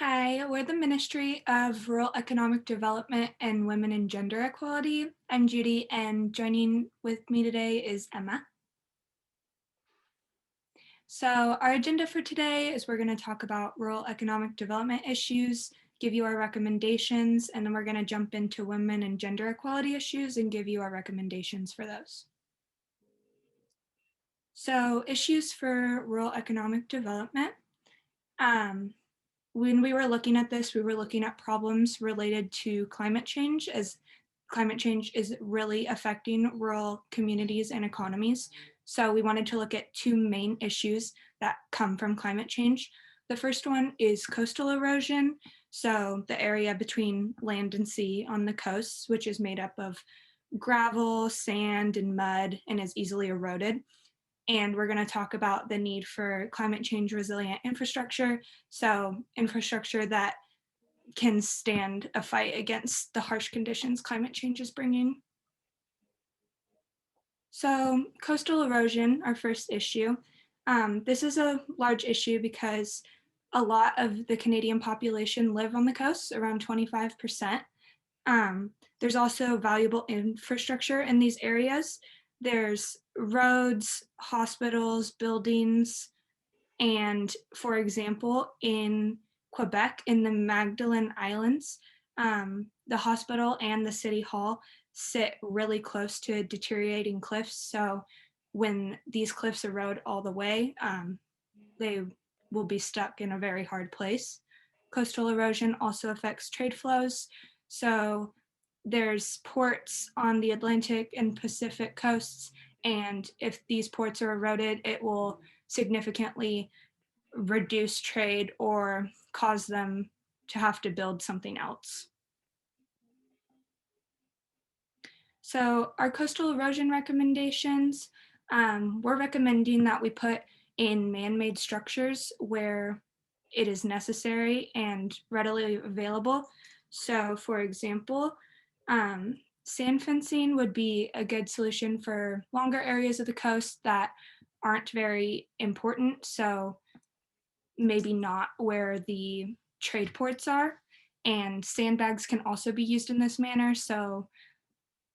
Hi, we're the Ministry of Rural Economic Development and Women and Gender Equality. I'm Judy, and joining with me today is Emma. So, our agenda for today is we're going to talk about rural economic development issues, give you our recommendations, and then we're going to jump into women and gender equality issues and give you our recommendations for those. So, issues for rural economic development. Um, when we were looking at this, we were looking at problems related to climate change, as climate change is really affecting rural communities and economies. So we wanted to look at two main issues that come from climate change. The first one is coastal erosion. So the area between land and sea on the coasts, which is made up of gravel, sand, and mud, and is easily eroded. And we're going to talk about the need for climate change resilient infrastructure. So, infrastructure that can stand a fight against the harsh conditions climate change is bringing. So, coastal erosion, our first issue. This is a large issue because a lot of the Canadian population live on the coast, around 25%. Um, there's also valuable infrastructure in these areas. There's roads, hospitals, buildings, and for example, in Quebec, in the Magdalen Islands, the hospital and the city hall sit really close to deteriorating cliffs. So when these cliffs erode all the way, they will be stuck in a very hard place. Coastal erosion also affects trade flows. So there's ports on the Atlantic and Pacific coasts, and if these ports are eroded, it will significantly reduce trade or cause them to have to build something else. So our coastal erosion recommendations, we're recommending that we put in man-made structures where it is necessary and readily available. So for example, sand fencing would be a good solution for longer areas of the coast that aren't very important. So maybe not where the trade ports are. And sandbags can also be used in this manner. So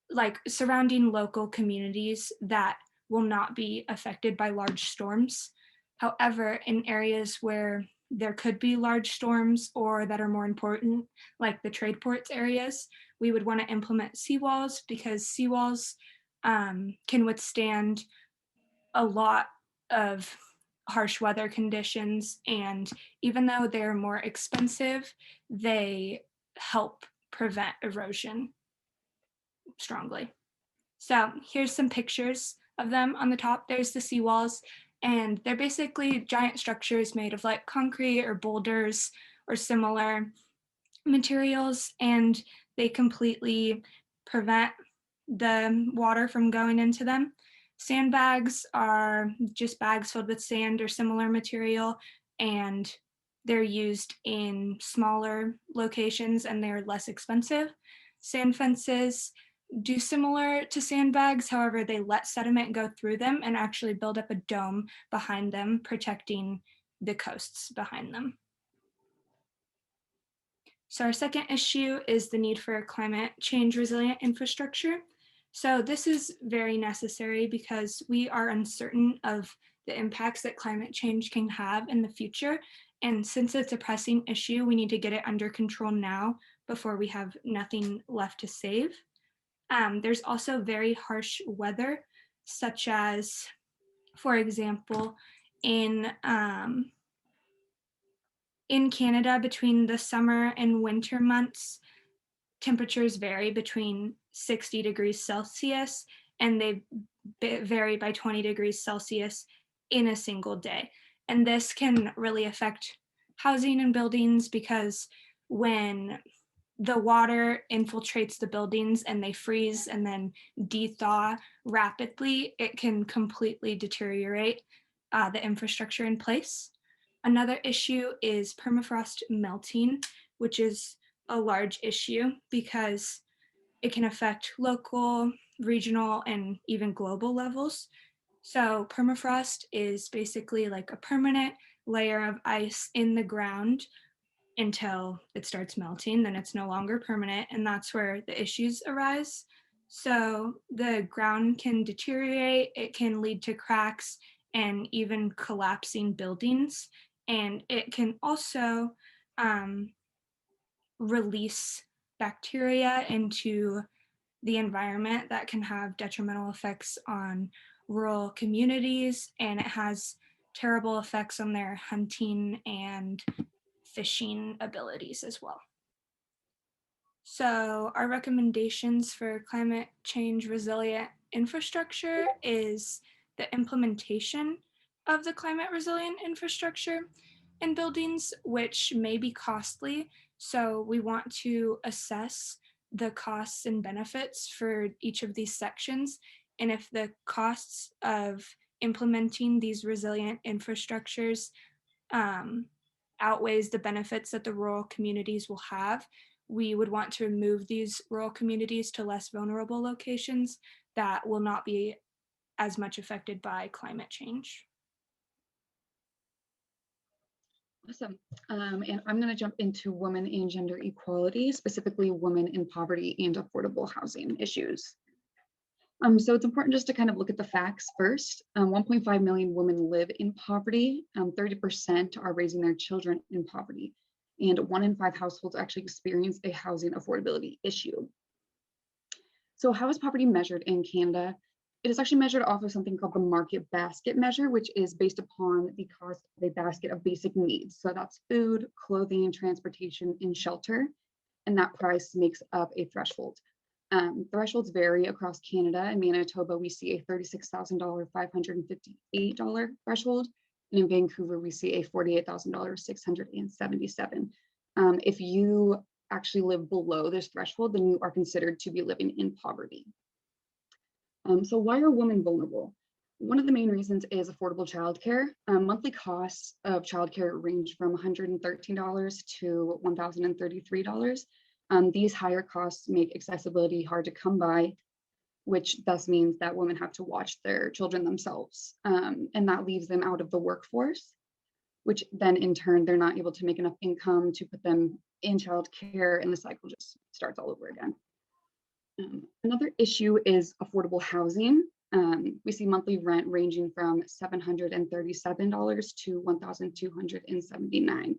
like surrounding local communities that will not be affected by large storms. However, in areas where there could be large storms or that are more important, like the trade ports areas, we would want to implement seawalls because seawalls can withstand a lot of harsh weather conditions. And even though they're more expensive, they help prevent erosion strongly. So here's some pictures of them on the top. There's the seawalls, and they're basically giant structures made of like concrete or boulders or similar materials, and they completely prevent the water from going into them. Sandbags are just bags filled with sand or similar material, and they're used in smaller locations and they're less expensive. Sand fences do similar to sandbags, however, they let sediment go through them and actually build up a dome behind them, protecting the coasts behind them. So our second issue is the need for climate change resilient infrastructure. So this is very necessary because we are uncertain of the impacts that climate change can have in the future. And since it's a pressing issue, we need to get it under control now before we have nothing left to save. There's also very harsh weather, such as, for example, in in Canada, between the summer and winter months, temperatures vary between 60 degrees Celsius and they vary by 20 degrees Celsius in a single day. And this can really affect housing and buildings because when the water infiltrates the buildings and they freeze and then de-thaw rapidly, it can completely deteriorate the infrastructure in place. Another issue is permafrost melting, which is a large issue because it can affect local, regional, and even global levels. So permafrost is basically like a permanent layer of ice in the ground until it starts melting, then it's no longer permanent, and that's where the issues arise. So the ground can deteriorate, it can lead to cracks and even collapsing buildings, and it can also um, release bacteria into the environment that can have detrimental effects on rural communities, and it has terrible effects on their hunting and fishing abilities as well. So our recommendations for climate change resilient infrastructure is the implementation of the climate resilient infrastructure in buildings, which may be costly. So we want to assess the costs and benefits for each of these sections. And if the costs of implementing these resilient infrastructures um, outweighs the benefits that the rural communities will have, we would want to move these rural communities to less vulnerable locations that will not be as much affected by climate change. Awesome. And I'm going to jump into women and gender equality, specifically women in poverty and affordable housing issues. So it's important just to kind of look at the facts first. 1.5 million women live in poverty. 30% are raising their children in poverty. And 1 in 5 households actually experience a housing affordability issue. So how is poverty measured in Canada? It is actually measured off of something called the market basket measure, which is based upon the cost of a basket of basic needs. So that's food, clothing, transportation, and shelter. And that price makes up a threshold. Thresholds vary across Canada. In Manitoba, we see a $36,000, $558 threshold. And in Vancouver, we see a $48,000, $677. If you actually live below this threshold, then you are considered to be living in poverty. So why are women vulnerable? One of the main reasons is affordable childcare. Monthly costs of childcare range from $113 to $1,033. These higher costs make accessibility hard to come by, which thus means that women have to watch their children themselves. And that leaves them out of the workforce, which then in turn, they're not able to make enough income to put them in childcare, and the cycle just starts all over again. Another issue is affordable housing. We see monthly rent ranging from $737 to $1,279.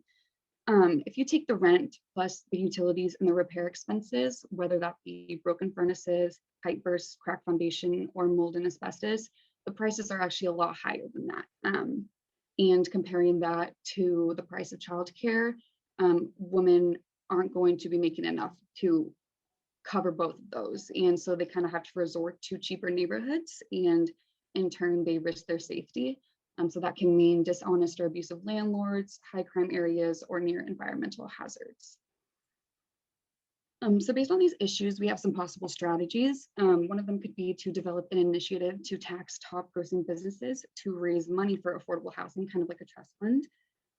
If you take the rent plus the utilities and the repair expenses, whether that be broken furnaces, pipe bursts, cracked foundation, or mold and asbestos, the prices are actually a lot higher than that. And comparing that to the price of childcare, women aren't going to be making enough to cover both of those. And so they kind of have to resort to cheaper neighborhoods, and in turn, they risk their safety. So that can mean dishonest or abusive landlords, high crime areas, or near environmental hazards. So based on these issues, we have some possible strategies. One of them could be to develop an initiative to tax top grossing businesses to raise money for affordable housing, kind of like a trust fund.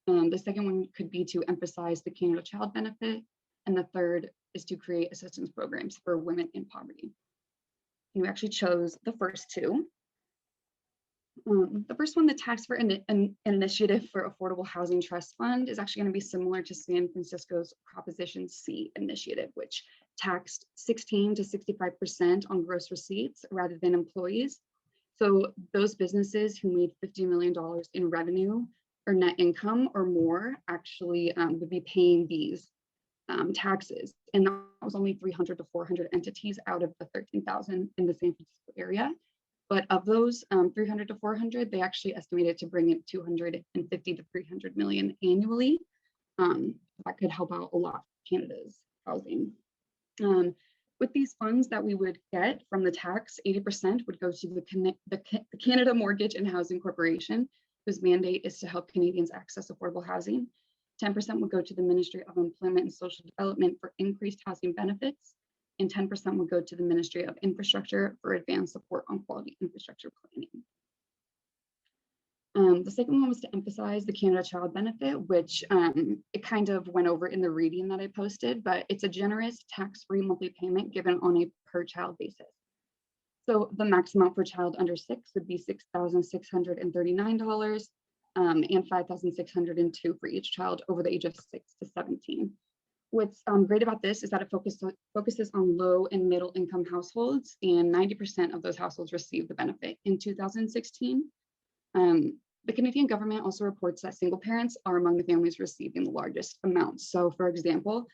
The second one could be to emphasize the Canada Child Benefit. And the third is to create assistance programs for women in poverty. You actually chose the first two. The first one, the Tax for an Initiative for Affordable Housing Trust Fund, is actually going to be similar to San Francisco's Proposition C initiative, which taxed 16 to 65% on gross receipts rather than employees. So those businesses who made $50 million in revenue or net income or more actually would be paying these taxes. And that was only 300 to 400 entities out of the 13,000 in the San Francisco area. But of those 300 to 400, they actually estimated to bring in 250 to 300 million annually. That could help out a lot Canada's housing. With these funds that we would get from the tax, 80% would go to the Canada Mortgage and Housing Corporation, whose mandate is to help Canadians access affordable housing. 10% would go to the Ministry of Employment and Social Development for increased housing benefits, and 10% would go to the Ministry of Infrastructure for advanced support on quality infrastructure planning. The second one was to emphasize the Canada Child Benefit, which it kind of went over in the reading that I posted, but it's a generous tax-free monthly payment given on a per child basis. So the max amount for child under 6 would be $6,639. and 5,602 for each child over the age of 6 to 17. What's great about this is that it focuses on low and middle income households, and 90% of those households received the benefit in 2016. The Canadian government also reports that single parents are among the families receiving the largest amounts. So, for example,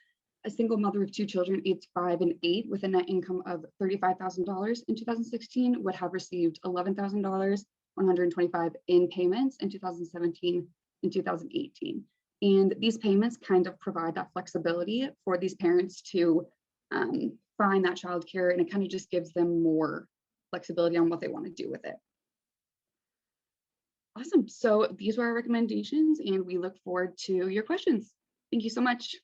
a single mother of two children, aged 5 and 8, with a net income of $35,000 in 2016, would have received $11,000, 125 in payments in 2017 and 2018. And these payments kind of provide that flexibility for these parents to find that childcare, and it kind of just gives them more flexibility on what they want to do with it. Awesome. So these were our recommendations, and we look forward to your questions. Thank you so much.